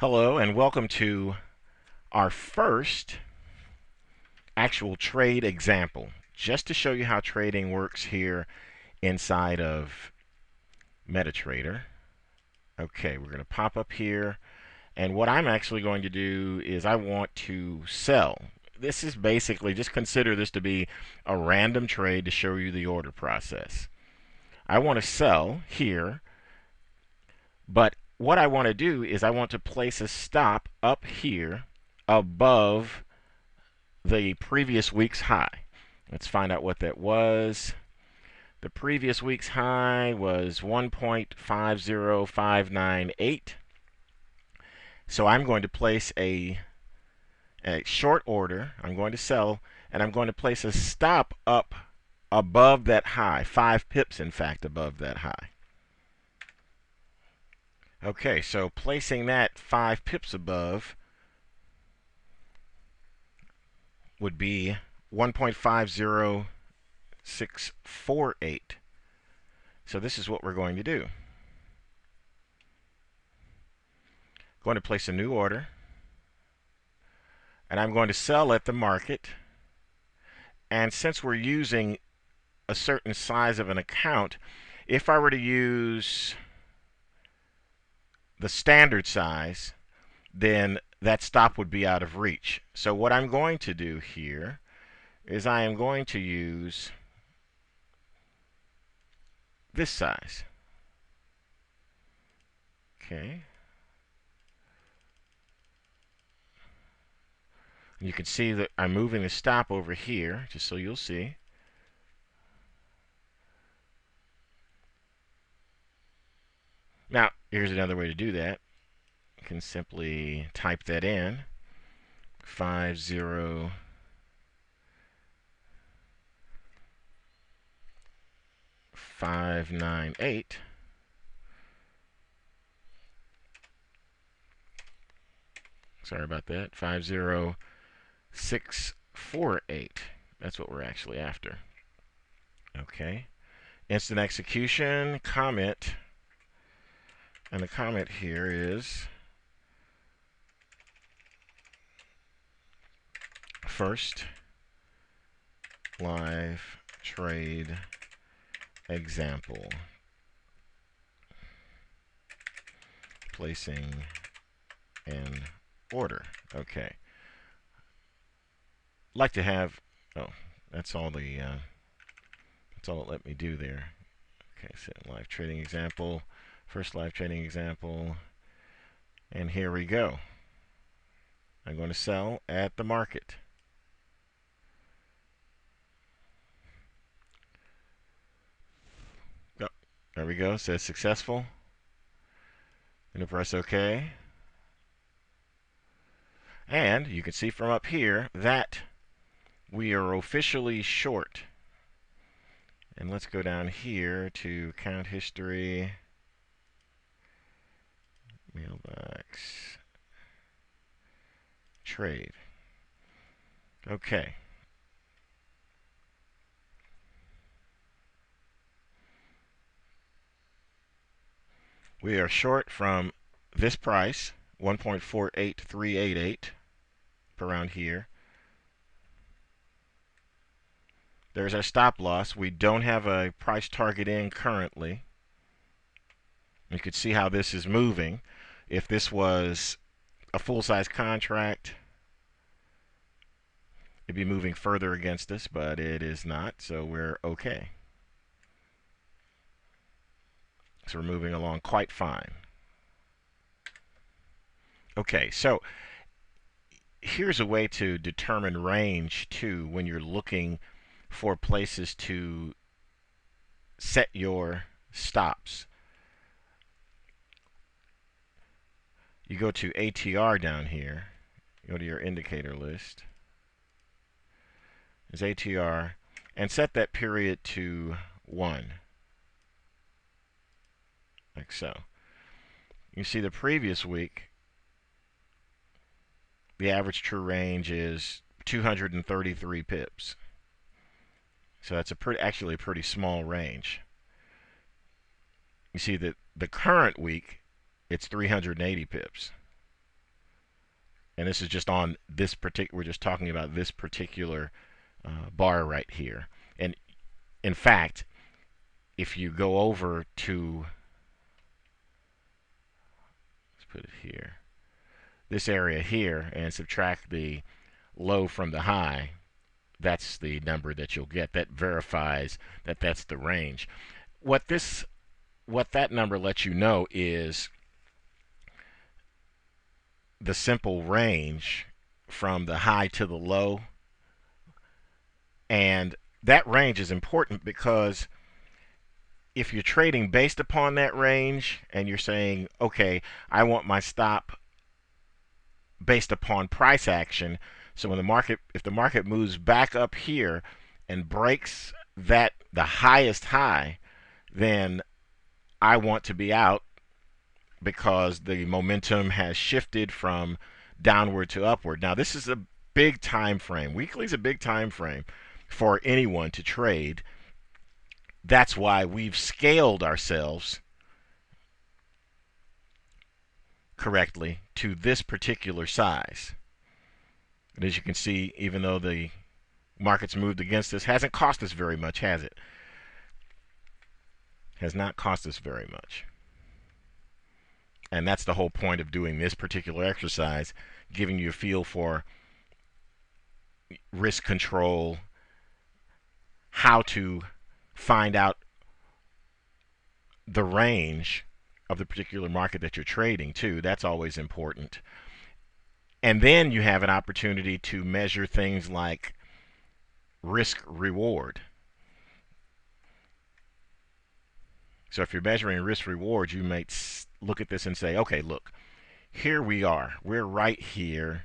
Hello and welcome to our first actual trade example, just to show you how trading works here inside of MetaTrader. Okay, we're going to pop up here, and what I'm actually going to do is I want to sell. This is basically, just consider this to be a random trade to show you the order process. I want to sell here, but what I want to do is I want to place a stop up here above the previous week's high. Let's find out what that was. The previous week's high was 1.50598. So I'm going to place a short order. I'm going to sell, and I'm going to place a stop up above that high, 5 pips in fact above that high. Okay, so placing that 5 pips above would be 1.50648. So this is what we're going to do. Going to place a new order, and I'm going to sell at the market. And since we're using a certain size of an account, if I were to use the standard size, then that stop would be out of reach. So what I'm going to do here is I am going to use this size. Okay. You can see that I'm moving the stop over here, just so you'll see. Now, here's another way to do that. You can simply type that in, 50598. Sorry about that. 50648. That's what we're actually after. Okay. Instant execution, comment. And the comment here is first live trade example. Placing an order. Okay. Like to have, oh, that's all the, that's all it let me do there. Okay, set live trading example, first live trading example, and here we go. I'm going to sell at the market. Oh, there we go. It says successful. I'm going to press OK. And you can see from up here that we are officially short. And let's go down here to account history, mailbox, trade. Okay. We are short from this price, 1.48388, around here. There's our stop loss. We don't have a price target in currently. You could see how this is moving. If this was a full-size contract, it'd be moving further against us, but it is not, so we're okay. So we're moving along quite fine. Okay, so here's a way to determine range too when you're looking for places to set your stops. You go to ATR down here, go to your indicator list. There's ATR, and set that period to 1, like so. You see the previous week, the average true range is 233 pips. So that's actually a pretty small range. You see that the current week, it's 380 pips. And this is just on this particular, we're just talking about this particular bar right here. And in fact, if you go over to, let's put it here, this area here, and subtract the low from the high, that's the number that you'll get. That verifies that that's the range. What that number lets you know is the simple range from the high to the low. And that range is important because if you're trading based upon that range and you're saying, okay, I want my stop based upon price action, so when if the market moves back up here and breaks the highest high, then I want to be out because the momentum has shifted from downward to upward. Now this is a big time frame. Weekly is a big time frame for anyone to trade. That's why we've scaled ourselves correctly to this particular size. And as you can see, even though the market's moved against us, hasn't cost us very much, has it? Has not cost us very much. And that's the whole point of doing this particular exercise, giving you a feel for risk control, how to find out the range of the particular market that you're trading too. That's always important. And then you have an opportunity to measure things like risk reward. So if you're measuring risk reward, you might look at this and say, okay, look, here we are. We're right here.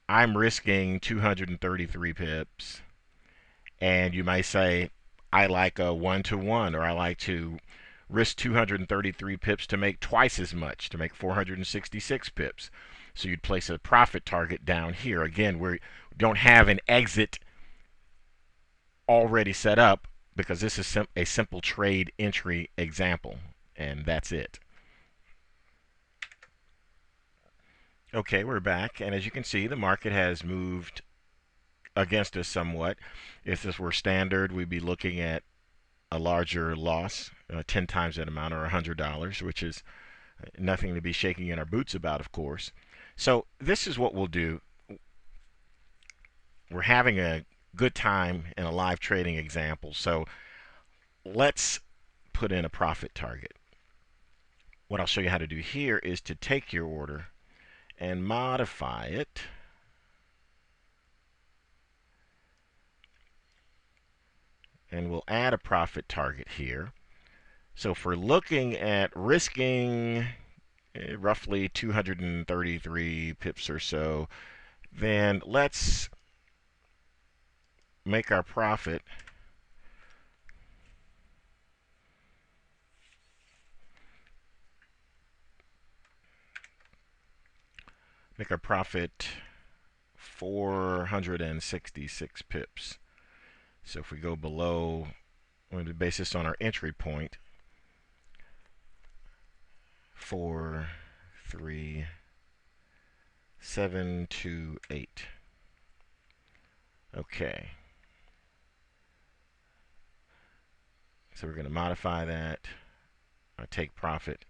I'm risking 233 pips. And you might say, I like a 1-to-1, or I like to risk 233 pips to make twice as much, to make 466 pips. So you'd place a profit target down here. Again, we don't have an exit already set up because this is a simple trade entry example, and that's it. Okay, we're back, and as you can see, the market has moved against us somewhat. If this were standard, we'd be looking at a larger loss, 10 times that amount, or $100, which is nothing to be shaking in our boots about, of course. So this is what we'll do. We're having a good time in a live trading example, so let's put in a profit target. What I'll show you how to do here is to take your order and modify it. And we'll add a profit target here. So if we're looking at risking roughly 233 pips or so, then let's make our profit make our profit 466 pips. So if we go below, we're going to base this on our entry point, 43728. Okay. So we're going to modify that, take profit,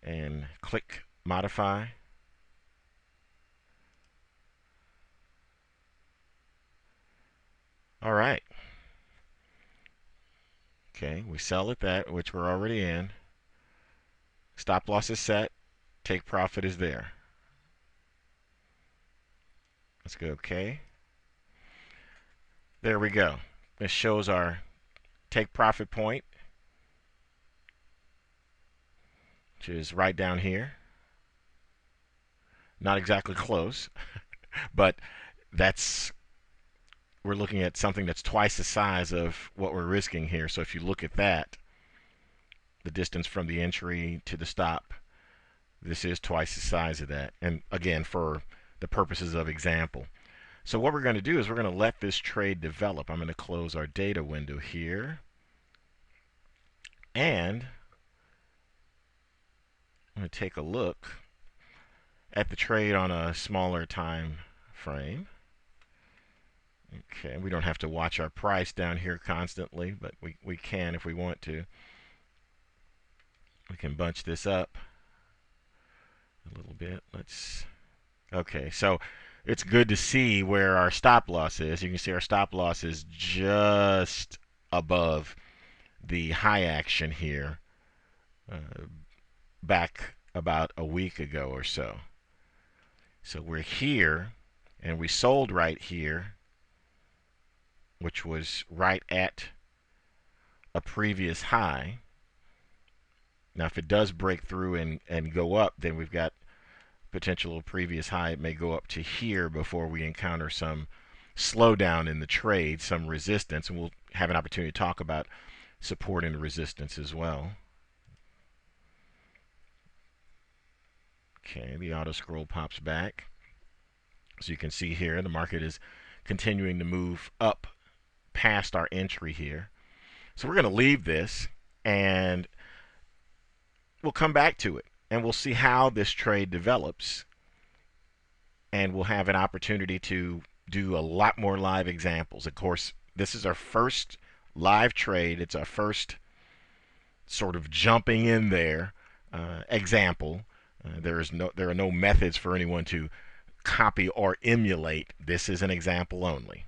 and click modify. All right. Okay, we sell at that, which we're already in. Stop loss is set. Take profit is there. Let's go OK. There we go. This shows our take profit point, which is right down here. Not exactly close, but we're looking at something that's twice the size of what we're risking here. So if you look at that, the distance from the entry to the stop, this is twice the size of that. And again, for the purposes of example. So what we're going to do is we're going to let this trade develop. I'm going to close our data window here. And I'm going to take a look at the trade on a smaller time frame. Okay, we don't have to watch our price down here constantly, but we can if we want to. We can bunch this up a little bit. Okay, so it's good to see where our stop loss is. You can see our stop loss is just above the high action here back about a week ago or so. So we're here, and we sold right here, which was right at a previous high. Now, if it does break through and go up, then we've got potential previous high. It may go up to here before we encounter some slowdown in the trade, some resistance, and we'll have an opportunity to talk about support and resistance as well. Okay, the auto scroll pops back. So you can see here the market is continuing to move up past our entry here. So we're going to leave this and we'll come back to it and we'll see how this trade develops, and we'll have an opportunity to do a lot more live examples. Of course, this is our first live trade. It's our first sort of jumping in there example. There are no methods for anyone to copy or emulate. This is an example only.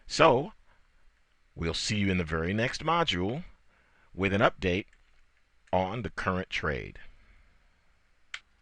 So we'll see you in the very next module with an update on the current trade.